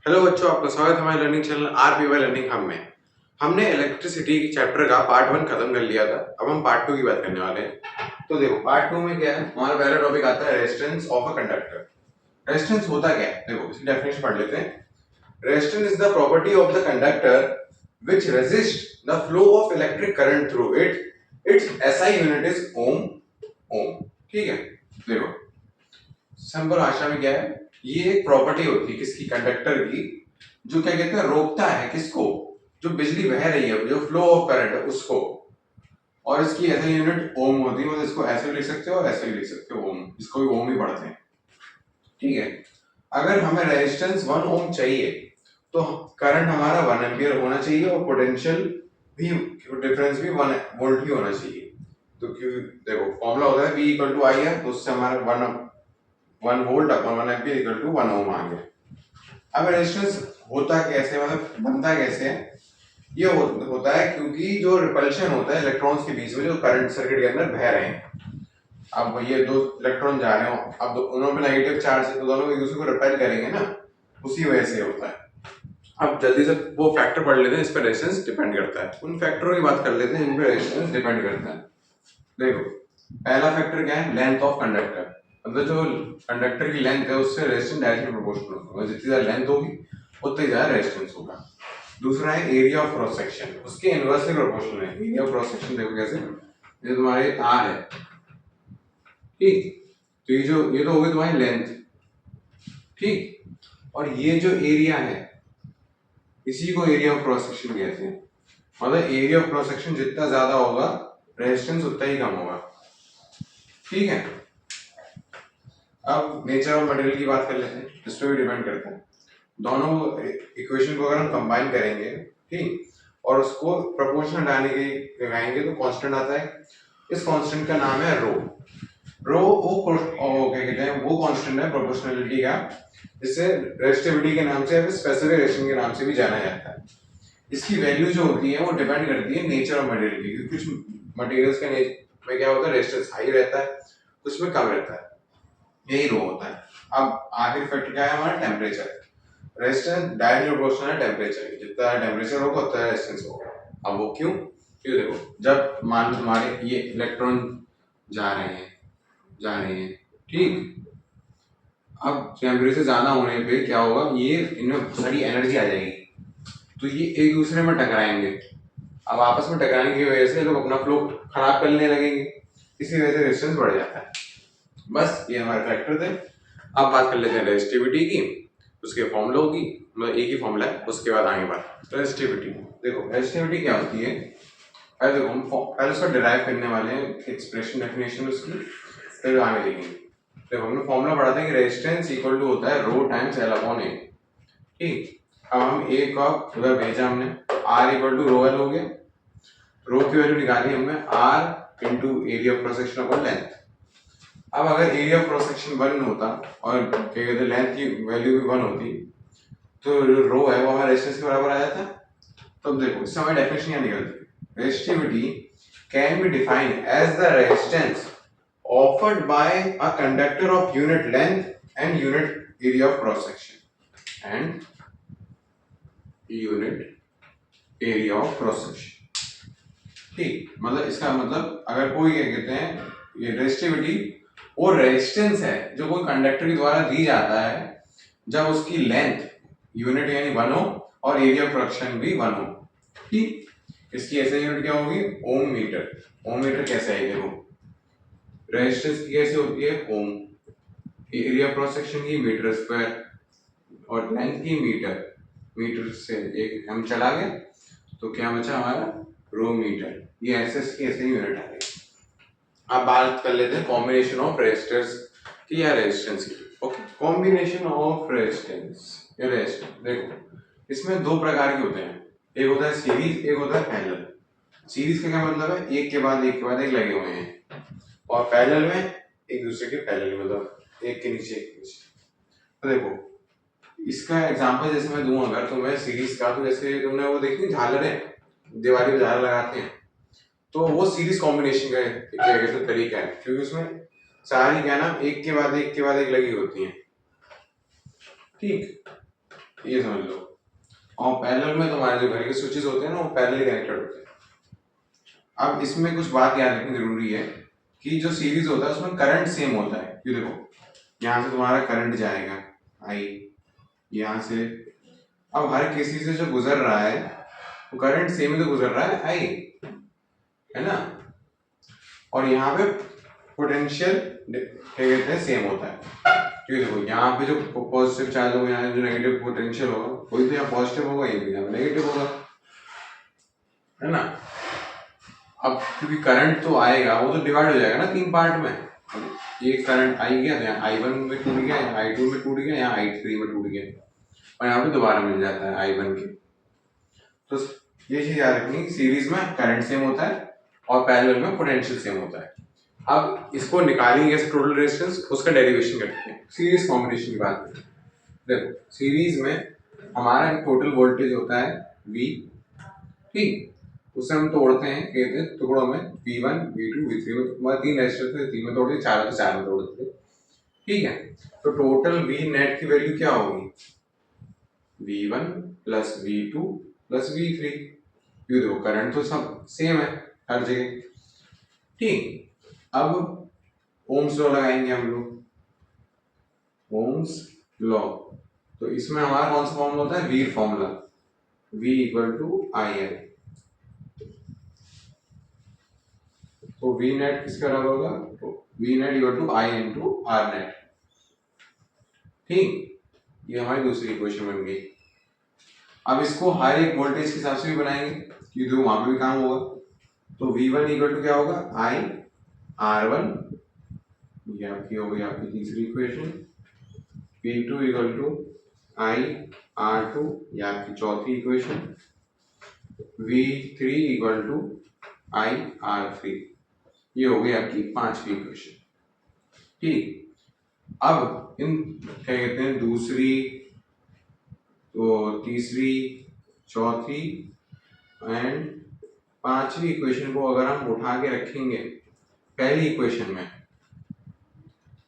Hello बच्चों, आपका स्वागत है हमारे लर्निंग चैनल आरपीवाई लर्निंग हब में। हमने इलेक्ट्रिसिटी की चैप्टर का पार्ट 1 खत्म कर लिया था। अब हम पार्ट 2 की बात करने वाले हैं। तो देखो, पार्ट 2 में क्या है, हमारा पहला टॉपिक आता है resistance of a conductor. Resistance होता क्या है, देखो इसकी डेफिनेशन पढ़ लेते हैं। Resistance is the property of the conductor which resist the flow of electric current through it. Its SI unit is ohm. ठीक है, देखो सिंपल भाषा में क्या है, ये एक प्रॉपर्टी होती है किसकी, कंडक्टर की, जो क्या कहते हैं रोकता है किसको, जो बिजली बह रही है, जो फ्लो ऑफ करंट है उसको। और इसकी ऐसे यूनिट ओम होती है, मतलब इसको ऐसे भी लिख सकते हो और ऐसे भी लिख सकते हो, ओम, इसको भी ओम ही पढ़ते हैं। ठीक है, अगर हमें रेजिस्टेंस 1 ओम चाहिए तो करंट हमारा 1 एम्पियर होना चाहिए और पोटेंशियल भी, डिफरेंस भी 1 वोल्ट ही होना चाहिए। तो क्यों, देखो फॉर्मूला होता है V इक्वल टू आई है, तो उससे हमारा 1 volt upon 1 ampere equal to 1 ohm आ गया। अब रेजिस्टेंस होता कैसे, मतलब बनता कैसे है, ये होता है क्योंकि जो रिपल्शन होता है इलेक्ट्रॉन्स के बीच में, जो करंट सर्किट के अंदर बह रहे हैं, अब ये दो इलेक्ट्रॉन जा रहे हो, अब दोनों में नेगेटिव चार्ज है तो दोनों एक दूसरे को रिपेल करेंगे ना, उसी वजह से होता है। अब जल्दी से वो फैक्टर पढ़ लेते हैं, इस पर रेजिस्टेंस डिपेंड करता है। उन फैक्टरों की बात कर लेते हैं इन पर रेजिस्टेंस डिपेंड करता है। देखो पहला फैक्टर क्या है, लेंथ ऑफ कंडक्टर, मतलब जो कंडक्टर की लेंथ है उससे रेजिस्टेंस डायरेक्टली प्रोपोर्शनल होगा, जितनी ज्यादा लेंथ होगी उतनी ज्यादा रेजिस्टेंस होगा। दूसरा है एरिया ऑफ क्रॉस सेक्शन, उसके इनवर्सली प्रोपोर्शनल है। एरिया ऑफ क्रॉस सेक्शन देखो कैसे, ये तुम्हारे आर है, ठीक, तो ये तो होगी तुम्हारी लेंथ, ठीक, और ये जो एरिया है इसी को एरिया ऑफ क्रॉस सेक्शन कहते हैं। मतलब एरिया ऑफ क्रॉस सेक्शन जितना ज्यादा होगा रेजिस्टेंस उतना ही कम होगा। ठीक है, अब नेचर ऑफ मटेरियल की बात कर लेते हैं, इस पर भी डिपेंड करता है। दोनों इक्वेशन को अगर हम कंबाइन करेंगे, ठीक, और उसको प्रोपोर्शनल लगाएंगे तो कांस्टेंट आता है। इस कांस्टेंट का नाम है रो। रो वो क्या कहते हैं, वो कांस्टेंट है प्रोपोर्शनलिटी का, जिसे रेजिस्टिविटी के नाम से या फिर स्पेसिफिक रेजिस्टेंस के नाम से भी जाना जाता है। इसकी वैल्यू जो होती है वो डिपेंड करती है नेचर ऑफ मटेरियल की। कुछ मटेरियल्स के में क्या होता है, रेजिस्टेंस हाई रहता है, कुछ में कम रहता है, यही रो होता है। अब आखिरी फैक्टर क्या है हमारा, टेम्परेचर। रेजिस्टेंस डायरेक्टली प्रोपोर्शनल है टेम्परेचर की, जितना टेम्परेचर होगा उतना रेजिस्टेंस होगा। अब वो क्यों, क्यों, देखो जब मान लो तुम्हारे ये इलेक्ट्रॉन जा रहे हैं, ठीक, अब टेम्परेचर ज्यादा होने पे क्या होगा, ये इनमें सारी एनर्जी आ जाएगी, तो ये एक दूसरे में टकराएंगे। अब आपस में टकराने की वजह से लोग अपना फ्लो खराब करने लगेंगे, इसी वजह से रेजिस्टेंस बढ़ जाता है। बस ये हमारे फैक्टर थे। अब बात कर लेते हैं रेजिस्टिविटी की, उसके फॉर्मूलों की, मतलब एक ही फॉर्मूला है, उसके बाद आगे बात रेजिस्टिविटी। देखो रेजिस्टिविटी क्या होती है, पहले देखो हम पहले उसको डिराइव करने वाले हैं, एक्सप्रेशन डेफिनेशन उसकी, फिर आगे देखेंगे। देखो हमने फॉर्मूला पढ़ा था कि रेजिस्टेंस इक्वल टू होता है rho times L upon A, ठीक। अब हम ए का उधर भेजा हमने, R equal to rho L हो गया, रो की वैल्यू निकाली हमने R into area of cross section upon length. अब अगर एरिया ऑफ क्रॉस सेक्शन 1 होता और क्या कहते हैं लेंथ की वैल्यू भी 1 होती, तो रो है वो हमारा रेजिस्टेंस के बराबर आ जाता। तब देखो इससे हमारी डेफिनेशन क्या निकलती है, resistivity can be defined as the resistance offered by a conductor of unit length and unit area of cross section ठीक, मतलब इसका मतलब अगर कोई क्या कहते हैं, ये रेजिस्टिविटी वो रेजिस्टेंस है जो कोई कंडक्टर के द्वारा दी जाता है जब उसकी लेंथ यूनिट यानी 1 हो और एरिया ऑफ फ्रैक्शन भी 1 हो, ठीक। इसकी ऐसे यूनिट क्या होगी, ओम मीटर। ओम मीटर कैसे है, देखो रेजिस्टेंस की कैसे होती है ओम, एरिया क्रॉस सेक्शन की मीटर स्क्वायर और लेंथ की मीटर, मीटर से एक m चला गया तो क्या बचा हमारा रो मीटर। ये ऐसे की ऐसे यूनिट आ गई। अब बात कर लेते हैं कॉम्बिनेशन ऑफ रेजिस्टर्स की या रेजिस्टेंस की। ओके, कॉम्बिनेशन ऑफ रेजिस्टेंस या रेजिस्टेंस, देखो इसमें दो प्रकार के होते हैं, एक होता है सीरीज, एक होता है पैरेलल। सीरीज का क्या मतलब है, एक के बाद एक लगे हुए हैं, और पैरेलल में एक दूसरे के पैरेलल, मतलब एक के नीचे एक के नीचे। तो देखो इसका एग्जांपल जैसे मैं दूं अगर, तो मैं सीरीज का, तो जैसे तुमने वो देखी झालरें, दिवाली पे झालर लगाते हैं, तो वो सीरीज कॉम्बिनेशन का क्या कहते हैं तरीका है, क्योंकि उसमें सारी क्या ना एक के बाद एक लगी होती हैं, ठीक। ये समझ लो। और पैरेलल में तुम्हारे जो घर के स्विचेस होते हैं ना वो पैरेलली कनेक्टेड होते हैं। अब इसमें कुछ बात याद रखनी जरूरी है कि जो सीरीज होता है उसमें करंट सेम होता है। ये देखो यहाँ से तुम्हारा करंट जाएगा आई, यहाँ से, अब हर किसी से जो गुजर रहा है वो करंट सेम ही तो गुजर रहा है आई, है ना। और यहाँ पे पोटेंशियल क्या कहते हैं सेम होता है। क्यों देखो यहाँ पे जो पॉजिटिव चार्ज होगा, यहाँ जो नेगेटिव पोटेंशियल होगा वही तो यहाँ पॉजिटिव होगा, ये भी यहाँ नेगेटिव होगा, है ना। अब क्योंकि करंट तो आएगा वो तो डिवाइड हो जाएगा ना तीन पार्ट में। ये करंट आई गया, यहाँ आई वन में टूट गया, यहाँ आई टू में टूट गया, यहाँ आई थ्री में टूट गया, और यहाँ पे दोबारा मिल जाता है आई वन के। तो ये चीज याद रखनी, सीरीज में करंट सेम होता है और पैरेलल में पोटेंशियल सेम होता है। अब इसको निकालेंगे कैसे टोटल रेजिस्टेंस, उसका डेरिवेशन करते हैं। सीरीज कॉम्बिनेशन की बात करें, देखो सीरीज में हमारा टोटल वोल्टेज होता है V, ठीक, उसे हम तोड़ते हैं कहते हैं टुकड़ों में V1 V2 V3 में, तुम्हारे तीन रेजिस्टर थे, तीन में तोड़ दिए, चार तो चार में तोड़ दिए, ठीक है। तो टोटल V नेट की वैल्यू क्या होगी, V1 plus V2 plus V3। ये देखो करंट तो सब सेम है हर जगह, ठीक। अब ओम्स लॉ लगाएंगे हम लोग, ओम्स लॉ। तो इसमें हमारा कौन सा फॉर्मूला होता है, VIR formula, V equal to I L. तो V नेट किसके बराबर होगा, तो V net equal to I into R net, ठीक। ये हमारी दूसरी इक्वेशन बन गई। अब इसको हर एक वोल्टेज के हिसाब से भी बनाएंगे क्योंकि जो वहां पे भी काम होगा। तो V1 इक्वल टू क्या होगा, आई R1, ये आपकी हो गई आपकी तीसरी equation. V2 equal to I R2, ये आपकी चौथी equation. V3 equal to I R3, ये हो गई आपकी पांचवी इक्वेशन, ठीक। अब इन क्या कहते हैं दूसरी, तो तीसरी, चौथी एंड पांचवी इक्वेशन को अगर हम उठा के रखेंगे पहली इक्वेशन में,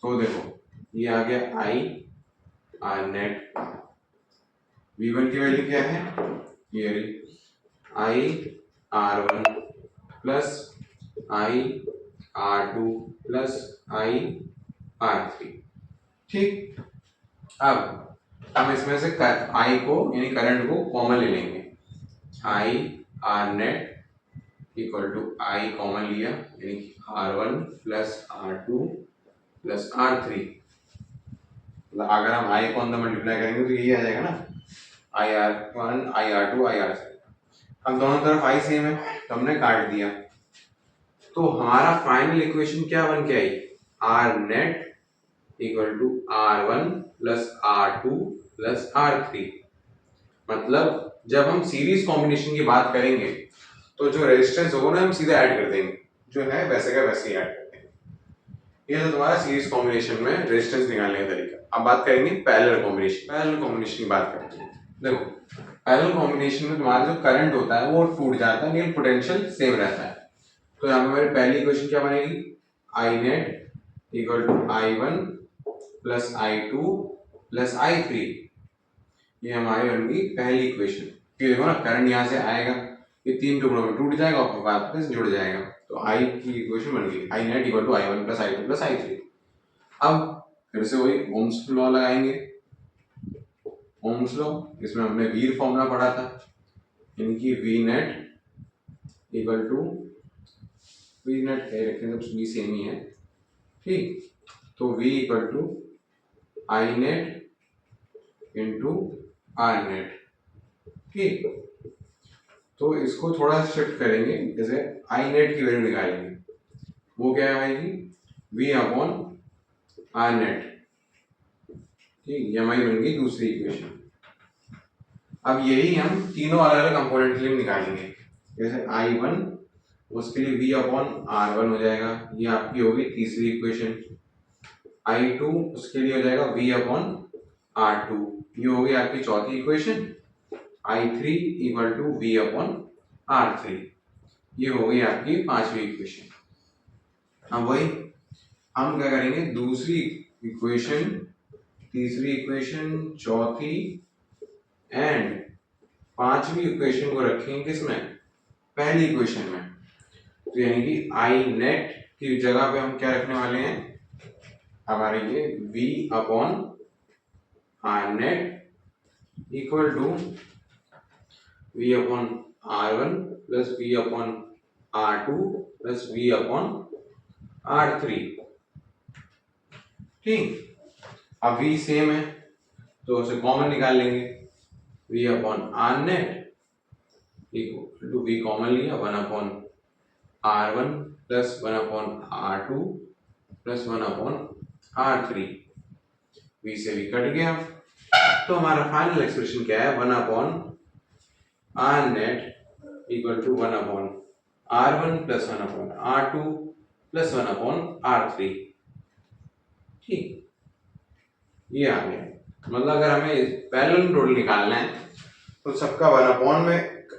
तो देखो ये आ गया आई आर नेट। V1 की वैल्यू क्या है, ये आई R1 प्लस आई R2 प्लस आई R3, ठीक। अब हम इसमें से आई को यानी करंट को कॉमन ले लेंगे, I R net equal to I common लिया यानी R1 plus R2 plus R3। अगर हम आई को अंदर मल्टीप्लाई करेंगे तो यही आ जाएगा ना, आई R1 आई R2 आई R3। अब दोनों तरफ आई सेम है तो हमने काट दिया, तो हमारा फाइनल इक्वेशन क्या बन के आई, R net equal to R1 plus R2 plus R3। मतलब जब हम सीरीज कॉम्बिनेशन की बात करेंगे तो जो रेजिस्टेंस होगा ना हम सीधा ऐड कर देंगे, जो है वैसे का वैसे ही ऐड कर देंगे। ये तो तुम्हारा सीरीज कॉम्बिनेशन में रेजिस्टेंस निकालने का तरीका। अब बात करेंगे पैरेलल कॉम्बिनेशन, पैरेलल कॉम्बिनेशन की बात करते हैं। देखो पैरेलल कॉम्बिनेशन में तुम्हारा जो करंट होता है वो टूट जाता है लेकिन पोटेंशियल सेम रहता है। तो यहाँ पे मेरी पहली इक्वेशन क्या बनेगी, I net equal to I1 plus I2 plus I3, ये हमारी बन गई पहली इक्वेशन। फिर देखो ना करंट यहाँ से आएगा, ये तीन टुकड़ों में टूट जाएगा और वापस जुड़ जाएगा, तो आई की इक्वेशन बन गई I net equal to I1 plus I2 plus I3। अब फिर से वही ओम्स लॉ लगाएंगे, ओम्स लॉ, इसमें हमने वीर फॉर्मूला पढ़ा था, इनकी V net equal to, V net रखें तो भी सेम ही है, ठीक। तो V equal to I net into R net, ठीक। तो इसको थोड़ा शिफ्ट करेंगे, जैसे आई नेट की वैल्यू निकालेंगे, वो क्या आएगी V अपॉन आर नेट, ठीक। ये हमारी बन गई दूसरी इक्वेशन। अब यही हम तीनों अलग अलग कंपोनेंट के लिए निकालेंगे, जैसे I1 उसके लिए V अपॉन R1 हो जाएगा, ये आपकी होगी तीसरी इक्वेशन। I2 उसके लिए हो जाएगा V अपॉन R2, ये होगी आपकी चौथी equation. I3 equal to V upon R3, ये हो गई आपकी पांचवी इक्वेशन। अब वही हम क्या करेंगे, दूसरी इक्वेशन, तीसरी इक्वेशन, चौथी एंड पांचवी इक्वेशन को रखेंगे किसमें, पहली इक्वेशन में। तो यानी कि आई नेट की जगह पे हम क्या रखने वाले हैं, हमारे ये v upon R net equal to v upon R1 plus v upon R2 plus v upon R3। ठीक, अब v सेम है तो उसे कॉमन निकाल लेंगे, v upon R net equal to v common लिया 1 upon R1 plus 1 upon R2 plus 1 upon R3, v से v cut गया। तो हमारा फाइनल एक्सप्रेशन क्या है, 1 upon R net equal to 1 upon R1 plus 1 upon R2 plus 1 upon R3। ठीक, ये आ गया। मतलब अगर हमें पैरेलल टोटल निकालना है तो सबका 1 अपॉन में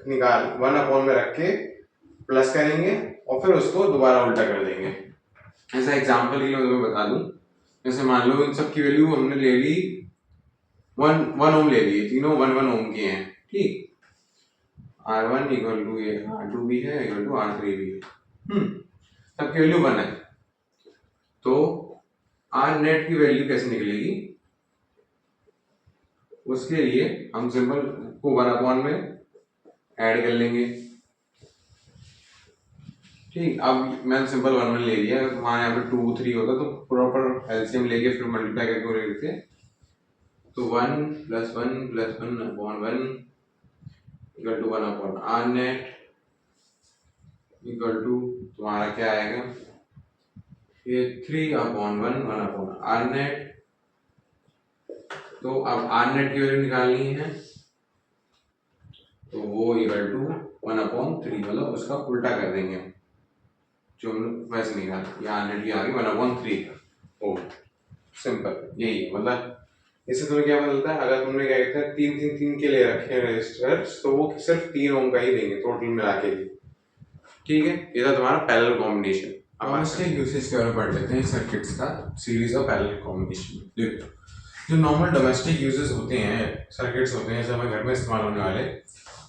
1 अपॉन में रख के प्लस करेंगे और फिर उसको दोबारा उल्टा कर देंगे। ऐसा एग्जांपल के लिए मैं बता दूं, जैसे मान लो इन सब की वैल्यू हमने ले ली 1 ओम ले ली, तीनों 1 ओम की हैं। ठीक, R1 इक्वल टू ये R2 भी है इक्वल टू R3 भी है, सबकी वैल्यू 1 है। तो आर नेट की वैल्यू कैसे निकलेगी, उसके लिए हम सिंपल को 1 अपॉन में ऐड कर लेंगे। ठीक, अब मैंने सिंपल 1 ले लिया, वहां यहाँ पे 2 3 होता तो प्रॉपर एलसीएम लेके फिर मल्टीप्लाई करके लेते। तो 1 plus 1 plus 1 upon 1 equal to 1 upon R net equal to तुम्हारा क्या आएगा, ये 3 अपॉन 1 अपॉन आर नेट। तो अब आर नेट की वैल्यू निकालनी है तो वो इक्वल टू 1 अपॉन 3, मतलब उसका उल्टा कर देंगे हम, जो हम वैसे निकाला, ये आर नेट की आ गई 1 अपॉन 3। ओ सिंपल यही है। मतलब इससे तुम्हें क्या बदलता है, अगर तुमने क्या कहते हैं 3 3 3 के लिए रखे हैं रजिस्टर्स तो वो सिर्फ 3 ओम का ही देंगे टोटल मिला के लिए। ठीक है, ये था तुम्हारा पैरेलल कॉम्बिनेशन। अब हम इसके यूसेज के बारे में पढ़ लेते हैं सर्किट्स का, सीरीज ऑफ पैरेलल कॉम्बिनेशन। देखो, जो नॉर्मल डोमेस्टिक यूजेस होते हैं, सर्किट्स होते हैं जो हमें घर में इस्तेमाल होने वाले,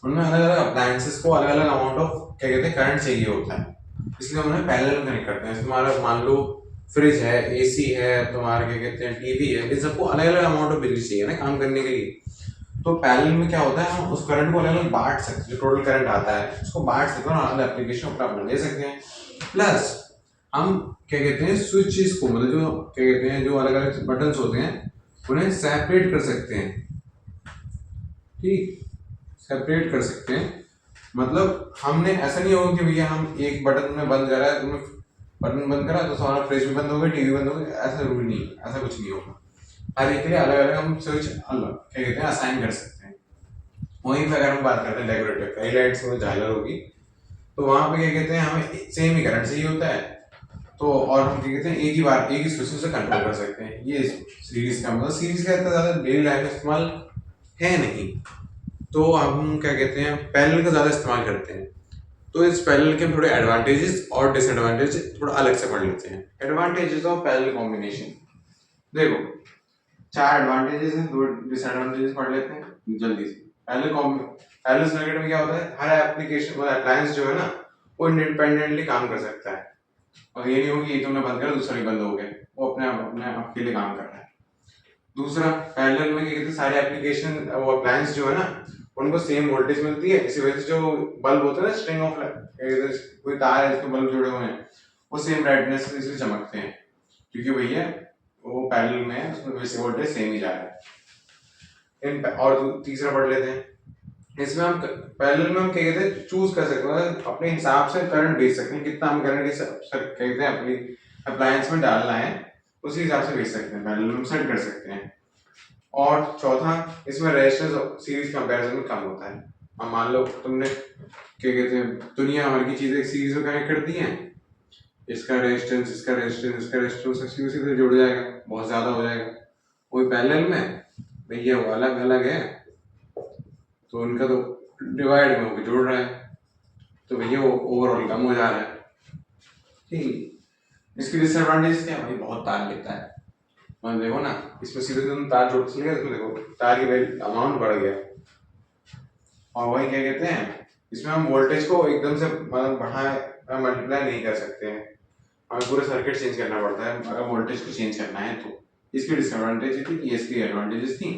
उनमें अलग अलग अप्लायंसेस को अलग अलग अमाउंट ऑफ क्या कहते हैं करंट चाहिए होता है, इसलिए हम उन्हें पैरेलल कनेक्ट करते हैं। तुम्हारा मान लो फ्रिज है, एसी है, तुम्हारा क्या कहते हैं टीवी है, इन सबको अलग अलग अमाउंट ऑफ बिजली चाहिए ना काम करने के लिए। तो पैरेलल में क्या होता है, हम उस करंट को अलग अलग बांट सकते हैं, जो टोटल करंट आता है उसको बांट सकते हैं और अलग एप्लीकेशन अपना अपना ले सकते हैं। प्लस हम क्या कहते हैं स्विचेस को, मतलब जो क्या कहते हैं जो अलग अलग बटन्स होते हैं उन्हें सेपरेट कर सकते हैं। ठीक, सेपरेट कर सकते हैं, मतलब हमने ऐसा नहीं होगा कि भैया हम एक बटन में बंद करा है, तुमने बटन बंद करा तो सारा फ्रिज भी बंद हो गया, टीवी बंद हो गया, ऐसा रूल नहीं, ऐसा कुछ नहीं होगा। हर एक के लिए अलग अलग हम स्विच अलग क्या कहते हैं असाइन कर सकते हैं। वहीं पे अगर हम बात करते हैं डेकोरेटिव कई लाइट्स में झालर होगी तो वहां पे क्या कहते हैं हमें सेम ही करंट चाहिए होता है, तो और हम क्या कहते हैं एक ही बार एक ही स्विच से कंट्रोल कर सकते हैं। ये सीरीज का मतलब, सीरीज का इतना ज्यादा डेली लाइफ में इस्तेमाल है नहीं, तो हम क्या कहते हैं पैरेलल का ज्यादा इस्तेमाल करते हैं। तो इस पैरेलल के थोड़े एडवांटेजेस और डिसएडवांटेज थोड़ा अलग से पढ़ लेते हैं। एडवांटेजेस ऑफ पैरेलल कॉम्बिनेशन, देखो 4 एडवांटेजेस हैं, 2 डिसएडवांटेजेस पढ़ लेते हैं जल्दी से। पैरेलल सर्किट में क्या होता है, हर एप्लीकेशन मतलब अप्लायंस जो है ना वो इंडिपेंडेंटली काम कर सकता है, और ये नहीं हो कि एक तुमने बंद करा दूसरा ही बंद हो गया, वो अपने आप के लिए काम कर रहा है। दूसरा, पैरेलल में क्या कहते हैं सारे एप्लीकेशन वो अप्लायंस जो है ना उनको सेम वोल्टेज मिलती है, इसी वजह से जो बल्ब होता है ना स्ट्रिंग ऑफ कोई तार है इसमें बल्ब जुड़े हुए हैं वो सेम ब्राइटनेस से इसलिए चमकते हैं क्योंकि भैया वो पैरेलल में है, उसमें वैसे वोल्टेज सेम ही जा रहा है। और तीसरा पढ़ लेते हैं, इसमें हम पैरेलल में हम क्या कहते हैं चूज कर सकते हैं, अपने हिसाब से करंट भेज सकते हैं, कितना हम करंट कहते हैं अपनी अप्लायंस में डालना है उसी हिसाब से भेज सकते हैं, पैरेलल में सेट कर सकते हैं। और चौथा, इसमें रेजिस्टेंस सीरीज कंपैरिजन में कम होता है। अब मान लो तुमने क्या कहते हैं दुनिया भर की चीजें सीरीज में कनेक्ट कर दी हैं, इसका रेजिस्टेंस इसका रेजिस्टेंस इसका रेजिस्टेंस उसी से जुड़ जाएगा, बहुत ज्यादा हो जाएगा। कोई पैरेलल में भैया वो अलग अलग है तो उनका तो डिवाइड में होकर जुड़ रहा है, तो भैया वो ओवरऑल कम हो जा रहा है। ठीक, इसकी डिसएडवांटेज क्या है भाई, बहुत तार लेता है, मतलब देखो ना, इसमें सीधे तुम तार जोड़ चले गए, इसमें देखो तार की वैल्यू अमाउंट बढ़ गया। और वही क्या कहते हैं, इसमें हम वोल्टेज को एकदम से मतलब बढ़ाए मल्टीप्लाई नहीं कर सकते हैं, हमें पूरा सर्किट चेंज करना पड़ता है अगर वोल्टेज को चेंज करना है तो। इसकी डिसएडवांटेज थी, ये इसकी एडवांटेजेस थी।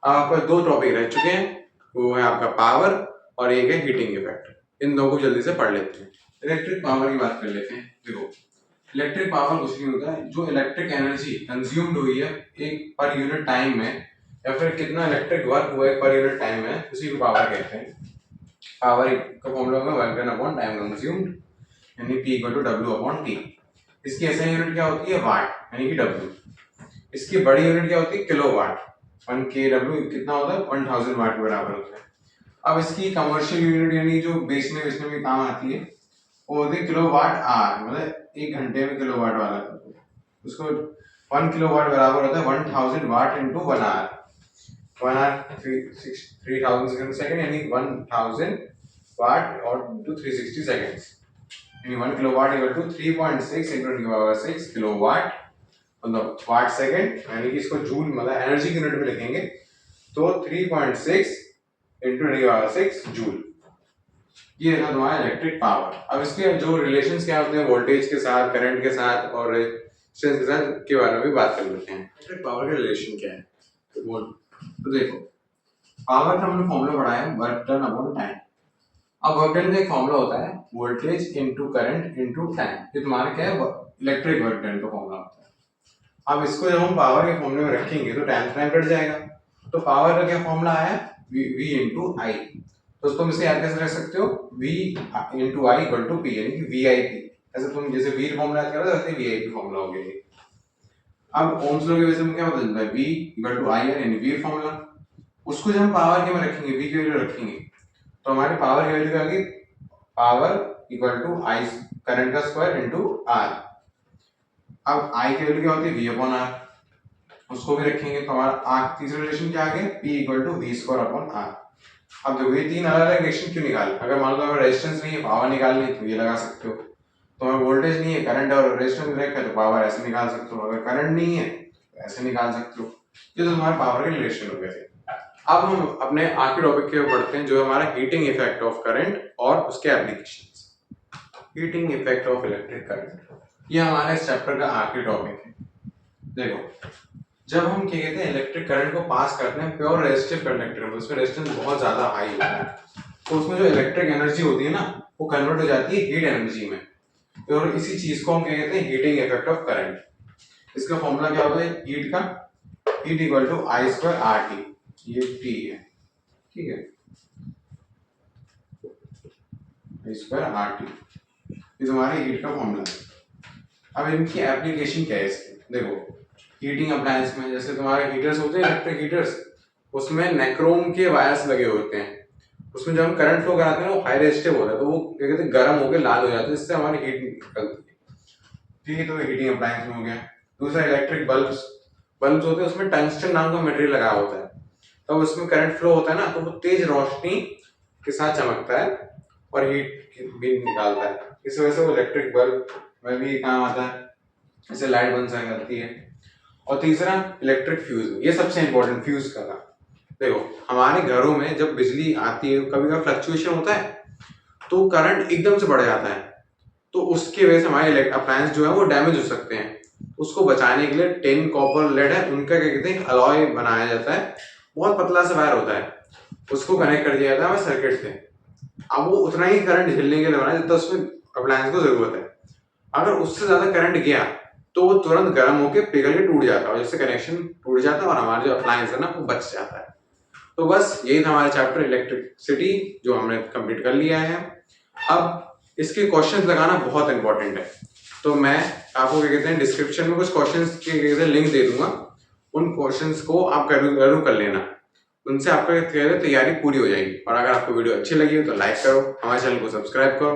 अब आपका दो टॉपिक रह चुके हैं, वो है आपका पावर और एक है हीटिंग इफेक्ट। इन दो को जल्दी से पढ़ लेते हैं। इलेक्ट्रिक पावर की बात कर लेते हैं। देखो इलेक्ट्रिक पावर कुछ नहीं होता है, जो इलेक्ट्रिक एनर्जी कंज्यूम्ड हुई है एक पर यूनिट टाइम में, या फिर कितना इलेक्ट्रिक वर्क हुआ है पर यूनिट टाइम में, उसी को पावर कहते हैं। पावर का फॉर्मूला होगा work done upon time consumed, यानी P equal to W upon T। इसकी ऐसा यूनिट क्या होती है, वाट यानी कि W। इसकी बड़ी यूनिट क्या होती है, किलोवाट। 1 kW कितना होता है, 1000 वाट के बराबर होता है। अब इसकी कमर्शियल यूनिट यानी जो बेचने में काम आती है वो होती है किलोवाट आवर, मतलब 1 घंटे में किलोवाट वाला उसको 1 किलोवाट बराबर होता है 1000 वाट इनटू 1 आवर। 1 आवर 3000 सेकंड यानी 1000 वाट और इनटू 360 सेकंड्स, यानी 1 किलोवाट इक्वल टू 3.6 इनटू 10 की पावर 6 किलोवाट, मतलब वाट सेकंड, यानी कि इसको जूल मतलब एनर्जी की यूनिट में लिखेंगे तो 3.6 इनटू 10 की पावर 6 जूल। ये था तुम्हारा इलेक्ट्रिक पावर। अब इसके जो रिलेशंस क्या होते हैं वोल्टेज के साथ, करंट के साथ और रेजिस्टेंस के साथ के बारे में भी बात कर लेते हैं। इलेक्ट्रिक पावर का रिलेशन क्या है, तो देखो पावर का हमने फॉर्मूला पढ़ा है वर्क डन अपॉन टाइम। अब वर्क डन का एक फॉर्मूला होता है voltage into current into time. ये तुम्हारा क्या है, इलेक्ट्रिक वर्क डन का फॉर्मूला होता है। अब इसको जब हम पावर के फॉर्मूले में रखेंगे तो टाइम कट जाएगा। तो पावर का क्या फॉर्मूला है, V इनटू आई। तो तुम इसे याद कैसे रख सकते हो, V into I equal to P, यानी कि VIP। ऐसे तुम जैसे V फॉर्मूला याद कर रहे हो वैसे VIP फॉर्मूला हो गया। अब ओम्स लॉ की वजह से क्या बदलता है, V इक्वल टू आई यानी V फॉर्मूला। उसको जब हम पावर के में रखेंगे, V की वैल्यू रखेंगे तो हमारी पावर की वैल्यू क्या आएगी, power equal to I current का स्क्वायर इनटू R। अब I की वैल्यू क्या होती है, V अपॉन R, उसको भी रखेंगे तो हमारा R तीसरा रिलेशन क्या आ गया, P equal to V square upon R। अब देखो ये तीन अलग अलग रिलेशन क्यों निकाले, अगर मान लो हमें रेजिस्टेंस नहीं है पावर निकालनी है तो ये लगा सकते हो, तो हमें वोल्टेज नहीं है करंट और रेजिस्टेंस रखा है तो पावर ऐसे निकाल सकते हो, अगर करंट नहीं है तो ऐसे निकाल सकते हो। ये तो हमारे पावर के रिलेशन हो गए थे। अब हम अपने आखिरी टॉपिक के पढ़ते हैं जो है हमारा हीटिंग इफेक्ट ऑफ करंट और उसके applications. Heating effect of electric current, ये हमारे इस चैप्टर का आखिरी टॉपिक है। देखो जब हम क्या कहते हैं इलेक्ट्रिक करंट को पास करते हैं प्योर रेजिस्टिव कंडक्टर में, उसमें रेजिस्टेंस बहुत ज्यादा हाई होता है, तो उसमें जो इलेक्ट्रिक एनर्जी होती है ना वो कन्वर्ट हो जाती है हीट एनर्जी में, और इसी चीज को हम क्या कहते हैं हीटिंग इफेक्ट ऑफ करंट। इसका फॉर्मूला क्या होता है हीट का, heat equal to I square R T, ये टी है, ठीक है, आई स्क्वायर आर टी, ये तुम्हारे हीट का फॉर्मूला है। अब इनकी एप्लीकेशन क्या है इसकी, देखो हीटिंग अप्लायंस में जैसे तुम्हारे हीटर्स होते हैं इलेक्ट्रिक हीटर्स, उसमें नेक्रोम के वायर्स लगे होते हैं, उसमें जब हम करंट फ्लो कराते हैं वो हाई रेजिस्टिव होता है तो वो क्या कहते हैं गर्म होकर लाल हो जाता है, इससे हमारी हीट निकलती है, ठीक है, तो हीटिंग अप्लायंस में हो गया। दूसरा इलेक्ट्रिक बल्ब्स होते हैं उसमें टंगस्टन नाम का मटेरियल लगा होता है, तब उसमें करंट फ्लो होता है ना तो वो तेज रोशनी के साथ चमकता है और हीट भी निकालता है, इस वजह से वो इलेक्ट्रिक बल्ब में भी काम आता है, इससे लाइट बन सकती है। और तीसरा इलेक्ट्रिक फ्यूज, ये सबसे इंपॉर्टेंट फ्यूज का था। देखो हमारे घरों में जब बिजली आती है कभी कभी फ्लक्चुएशन होता है तो करंट एकदम से बढ़ जाता है, तो उसकी वजह से हमारे अप्लायंस जो है वो डैमेज हो सकते हैं। उसको बचाने के लिए टिन कॉपर लेड है उनका क्या कहते हैं अलॉय बनाया जाता है, बहुत पतला सा वायर होता है, उसको कनेक्ट कर दिया जाता है सर्किट से। अब वो उतना ही करंट झेलने के लिए बनाया जितना उसमें अप्लायंस को जरूरत है, अगर उससे ज्यादा करंट गया तो वो तुरंत गर्म होकर पिघल के टूट जाता है, जिससे कनेक्शन टूट जाता है और हमारा जो अप्लायंस है ना वो बच जाता है। तो बस यही था हमारा चैप्टर इलेक्ट्रिसिटी जो हमने कंप्लीट कर लिया है। अब इसके क्वेश्चंस लगाना बहुत इंपॉर्टेंट है, तो मैं आपको क्या कहते हैं डिस्क्रिप्शन में कुछ क्वेश्चंस के कहते हैं लिंक दे दूंगा, उन क्वेश्चंस को आप जरूर कर लेना, उनसे आपका तैयारी पूरी हो जाएगी। और अगर आपको वीडियो अच्छी लगी हो तो लाइक करो, हमारे चैनल को सब्सक्राइब करो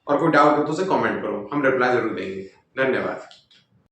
और कोई डाउट हो तो उसे कमेंट करो, हम रिप्लाई जरूर देंगे। धन्यवाद।